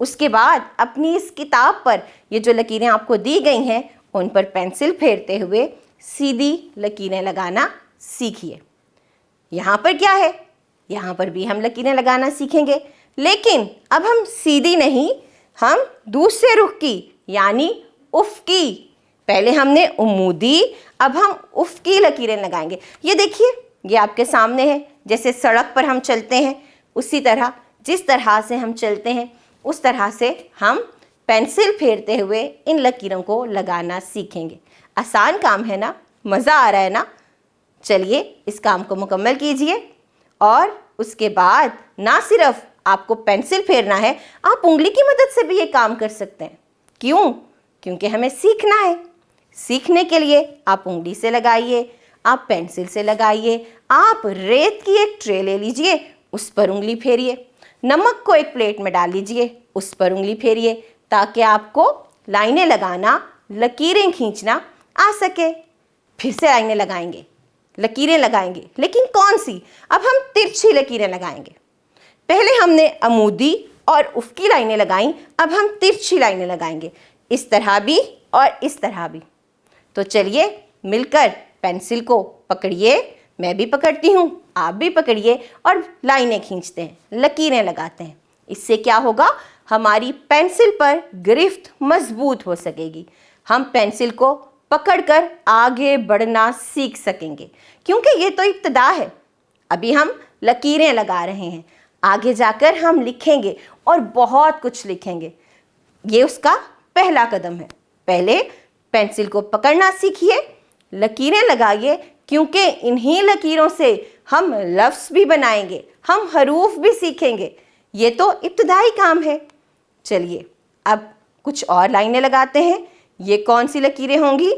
اس کے بعد اپنی اس کتاب پر یہ جو لکیریں آپ کو دی گئی ہیں ان پر پینسل پھیرتے ہوئے سیدھی لکیریں لگانا سیکھیے۔ یہاں پر کیا ہے؟ یہاں پر بھی ہم لکیریں لگانا سیکھیں گے، لیکن اب ہم سیدھی نہیں، ہم دوسرے رخ کی یعنی افقی۔ پہلے ہم نے عمودی، اب ہم افقی لکیریں لگائیں گے۔ یہ دیکھیے، یہ آپ کے سامنے ہے، جیسے سڑک پر ہم چلتے ہیں اسی طرح، جس طرح سے ہم چلتے ہیں اس طرح سے ہم پینسل پھیرتے ہوئے ان لکیروں کو لگانا سیکھیں گے۔ آسان کام ہے نا؟ مزہ آ رہا ہے نا؟ چلیے اس کام کو مکمل کیجئے، اور اس کے بعد نہ صرف آپ کو پینسل پھیرنا ہے، آپ انگلی کی مدد سے بھی یہ کام کر سکتے ہیں۔ کیوں؟ کیونکہ ہمیں سیکھنا ہے۔ سیکھنے کے لیے آپ انگلی سے لگائیے، آپ پینسل سے لگائیے، آپ ریت کی ایک ٹرے لے لیجئے، اس پر انگلی پھیریے، نمک کو ایک پلیٹ میں ڈال لیجئے، اس پر انگلی پھیریے، تاکہ آپ کو لائنیں لگانا، لکیریں کھینچنا آ سکے۔ پھر سے لائنیں لگائیں گے، لکیریں لگائیں گے، لیکن کون سی؟ اب ہم ترچھی لکیریں لگائیں گے۔ پہلے ہم نے عمودی اور افقی لائنیں لگائیں، اب ہم ترچھی لائنیں لگائیں گے، اس طرح بھی اور اس طرح بھی۔ تو چلیے مل کر پینسل کو پکڑیے، میں بھی پکڑتی ہوں، آپ بھی پکڑیے، اور لائنیں کھینچتے ہیں، لکیریں لگاتے ہیں۔ اس سے کیا ہوگا؟ ہماری پینسل پر گرفت مضبوط ہو سکے گی، ہم پینسل کو پکڑ کر آگے بڑھنا سیکھ سکیں گے، کیونکہ یہ تو ابتدا ہے، ابھی ہم لکیریں لگا رہے ہیں، آگے جا کر ہم لکھیں گے اور بہت کچھ لکھیں گے۔ یہ اس کا پہلا قدم ہے۔ پہلے پینسل کو پکڑنا سیکھیے، لکیریں لگائیے، کیونکہ انہی لکیروں سے ہم لفظ بھی بنائیں گے، ہم حروف بھی سیکھیں گے۔ یہ تو ابتدائی کام ہے۔ چلیے اب کچھ اور لائنیں لگاتے ہیں۔ یہ کون سی لکیریں ہوں گی؟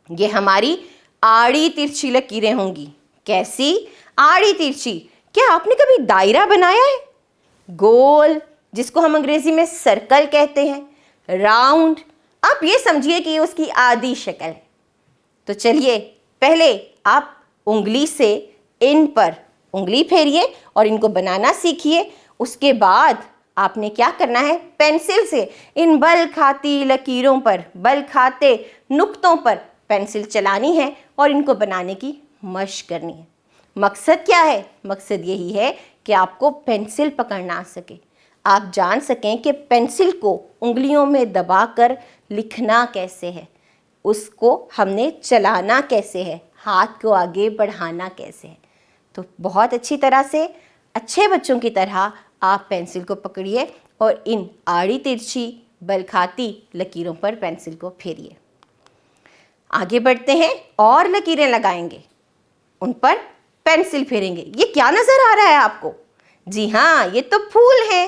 یہ ہماری آڑی ترچھی لکیریں ہوں گی۔ کیسی؟ آڑی ترچھی۔ کیا آپ نے کبھی دائرہ بنایا ہے؟ گول، جس کو ہم انگریزی میں سرکل کہتے ہیں، راؤنڈ، آپ یہ سمجھیے کہ یہ اس کی آدھی شکل ہے۔ تو چلیے پہلے آپ انگلی سے ان پر انگلی پھیریے اور ان کو بنانا سیکھیے۔ اس کے بعد آپ نے کیا کرنا ہے؟ پینسل سے ان بل کھاتی لکیروں پر، بل کھاتے نقطوں پر پینسل چلانی ہے اور ان کو بنانے کی مشق کرنی ہے۔ مقصد کیا ہے؟ مقصد یہی ہے کہ آپ کو پینسل پکڑنا آ سکے، آپ جان سکیں کہ پینسل کو انگلیوں میں دبا کر لکھنا کیسے ہے، اس کو ہم نے چلانا کیسے ہے، ہاتھ کو آگے بڑھانا کیسے ہے۔ تو بہت اچھی طرح سے، اچھے بچوں کی طرح آپ پینسل کو پکڑیے اور ان آڑی ترچھی بل کھاتی لکیروں پر پینسل کو پھیریے۔ آگے بڑھتے ہیں اور لکیریں لگائیں گے، ان پر پینسل پھیریں گے۔ یہ کیا نظر آ رہا ہے آپ کو؟ جی ہاں، یہ تو پھول ہیں۔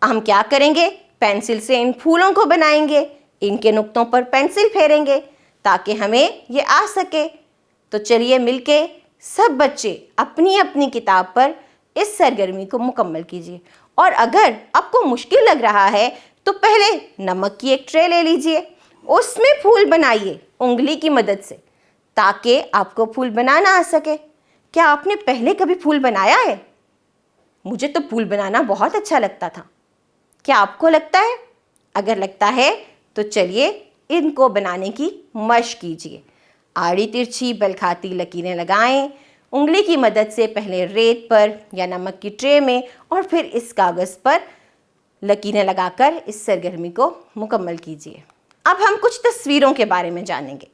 ہم کیا کریں گے؟ پینسل سے ان پھولوں کو بنائیں گے، ان کے نقطوں پر پینسل پھیریں گے تاکہ ہمیں یہ آ سکے۔ تو چلیے مل کے سب بچے اپنی اپنی کتاب پر اس سرگرمی کو مکمل کیجیے، اور اگر آپ کو مشکل لگ رہا ہے تو پہلے نمک کی ایک ٹرے لے لیجیے، اس میں پھول بنائیے انگلی کی مدد سے تاکہ آپ کو پھول بنانا آ سکے۔ کیا آپ نے پہلے کبھی پھول بنایا ہے؟ مجھے تو پھول بنانا بہت اچھا لگتا تھا۔ کیا آپ کو لگتا ہے؟ اگر لگتا ہے تو چلیے ان کو بنانے کی مشق کیجیے۔ آڑی ترچھی بل کھاتی لکیریں لگائیں، انگلی کی مدد سے پہلے ریت پر یا نمک کی ٹرے میں اور پھر اس کاغذ پر لکیریں لگا کر اس سرگرمی کو مکمل کیجیے۔ اب ہم کچھ تصویروں کے بارے میں جانیں گے۔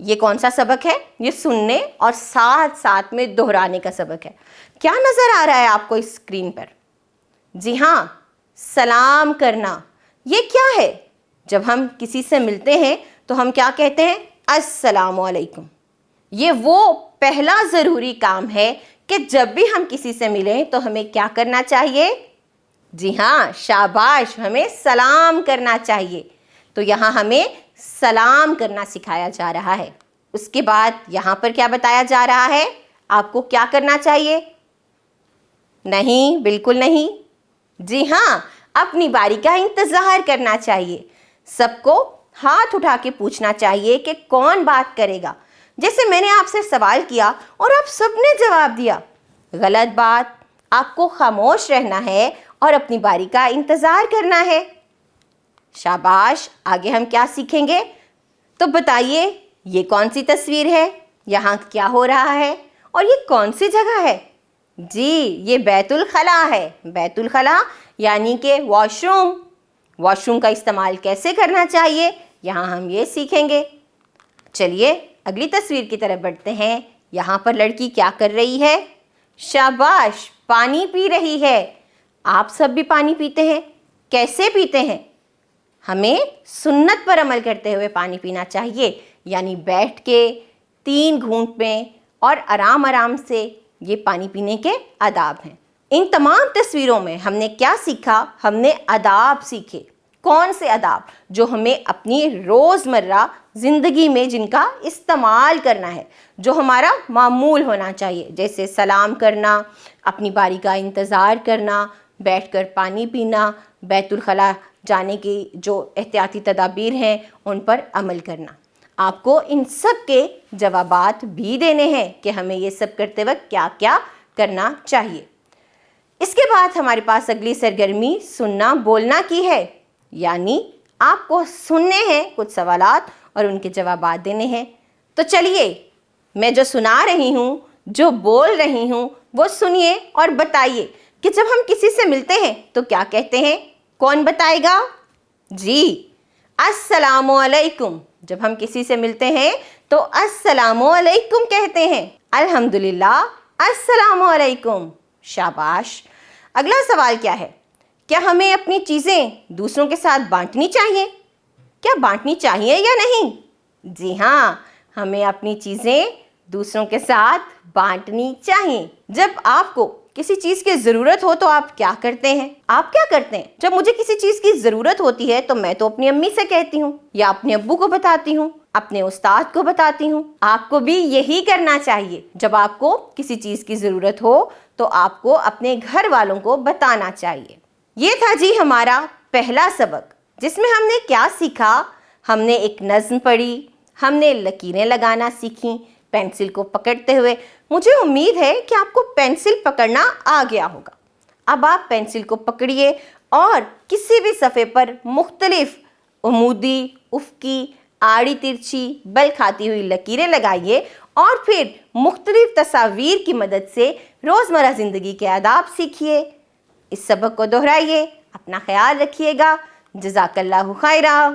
یہ کون سا سبق ہے؟ یہ سننے اور ساتھ ساتھ میں دہرانے کا سبق ہے۔ کیا نظر آ رہا ہے آپ کو اس اسکرین پر؟ جی ہاں، سلام کرنا۔ یہ کیا ہے؟ جب ہم کسی سے ملتے ہیں تو ہم کیا کہتے ہیں؟ السلام علیکم۔ یہ وہ پہلا ضروری کام ہے کہ جب بھی ہم کسی سے ملیں تو ہمیں کیا کرنا چاہیے؟ جی ہاں، شاباش، ہمیں سلام کرنا چاہیے۔ تو یہاں ہمیں سلام کرنا سکھایا جا رہا ہے۔ اس کے بعد یہاں پر کیا بتایا جا رہا ہے؟ آپ کو کیا کرنا چاہیے؟ نہیں، بالکل نہیں۔ جی ہاں، اپنی باری کا انتظار کرنا چاہیے۔ سب کو ہاتھ اٹھا کے پوچھنا چاہیے کہ کون بات کرے گا۔ جیسے میں نے آپ سے سوال کیا اور آپ سب نے جواب دیا، غلط بات۔ آپ کو خاموش رہنا ہے اور اپنی باری کا انتظار کرنا ہے۔ شاباش، آگے ہم کیا سیکھیں گے؟ تو بتائیے، یہ کون سی تصویر ہے؟ یہاں کیا ہو رہا ہے؟ اور یہ کون سی جگہ ہے؟ جی، یہ بیت الخلاء ہے۔ بیت الخلاء یعنی کہ واش روم۔ واش روم کا استعمال کیسے کرنا چاہیے، یہاں ہم یہ سیکھیں گے۔ چلیے اگلی تصویر کی طرف بڑھتے ہیں۔ یہاں پر لڑکی کیا کر رہی ہے؟ شاباش، پانی پی رہی ہے۔ آپ سب بھی پانی پیتے ہیں؟ کیسے پیتے ہیں؟ ہمیں سنت پر عمل کرتے ہوئے پانی پینا چاہیے، یعنی بیٹھ کے 3 گھونٹ میں اور آرام آرام سے۔ یہ پانی پینے کے آداب ہیں۔ ان تمام تصویروں میں ہم نے کیا سیکھا؟ ہم نے آداب سیکھے۔ کون سے آداب؟ جو ہمیں اپنی روزمرہ زندگی میں جن کا استعمال کرنا ہے، جو ہمارا معمول ہونا چاہیے، جیسے سلام کرنا، اپنی باری کا انتظار کرنا، بیٹھ کر پانی پینا، بیت الخلاء جانے کی جو احتیاطی تدابیر ہیں ان پر عمل کرنا۔ آپ کو ان سب کے جوابات بھی دینے ہیں کہ ہمیں یہ سب کرتے وقت کیا کیا کرنا چاہیے۔ اس کے بعد ہمارے پاس اگلی سرگرمی سننا بولنا کی ہے، یعنی آپ کو سننے ہیں کچھ سوالات اور ان کے جوابات دینے ہیں۔ تو چلیے، میں جو سنا رہی ہوں، جو بول رہی ہوں، وہ سنیے اور بتائیے کہ جب ہم کسی سے ملتے ہیں تو کیا کہتے ہیں؟ کون بتائے گا؟ جی، السلام علیکم۔ جب ہم کسی سے ملتے ہیں تو السلام علیکم کہتے ہیں۔ الحمدللہ، السلام علیکم۔ شاباش۔ اگلا سوال کیا ہے؟ کیا ہمیں اپنی چیزیں دوسروں کے ساتھ بانٹنی چاہیے؟ کیا بانٹنی چاہیے یا نہیں؟ جی ہاں، ہمیں اپنی چیزیں دوسروں کے ساتھ بانٹنی چاہیے۔ جب آپ کو کسی چیز کی ضرورت ہو تو آپ کیا کرتے ہیں؟ آپ کیا کرتے ہیں؟ جب مجھے کسی چیز کی ضرورت ہوتی ہے تو میں تو اپنی امی سے کہتی ہوں، یا اپنے ابو کو بتاتی ہوں، اپنے استاد کو بتاتی ہوں۔ آپ کو بھی یہی کرنا چاہیے۔ جب آپ کو کسی چیز کی ضرورت ہو تو آپ کو اپنے گھر والوں کو بتانا چاہیے۔ یہ تھا جی ہمارا پہلا سبق، جس میں ہم نے کیا سیکھا؟ ہم نے ایک نظم پڑھی، ہم نے لکیریں لگانا سیکھیں پینسل کو پکڑتے ہوئے۔ مجھے امید ہے کہ آپ کو پینسل پکڑنا آ گیا ہوگا۔ اب آپ پینسل کو پکڑیے اور کسی بھی صفحے پر مختلف عمودی، افقی، آڑی ترچھی، بل کھاتی ہوئی لکیریں لگائیے اور پھر مختلف تصاویر کی مدد سے روزمرہ زندگی کے آداب سیکھیے۔ اس سبق کو دہرائیے۔ اپنا خیال رکھیے گا۔ جزاک اللہ خیرہ۔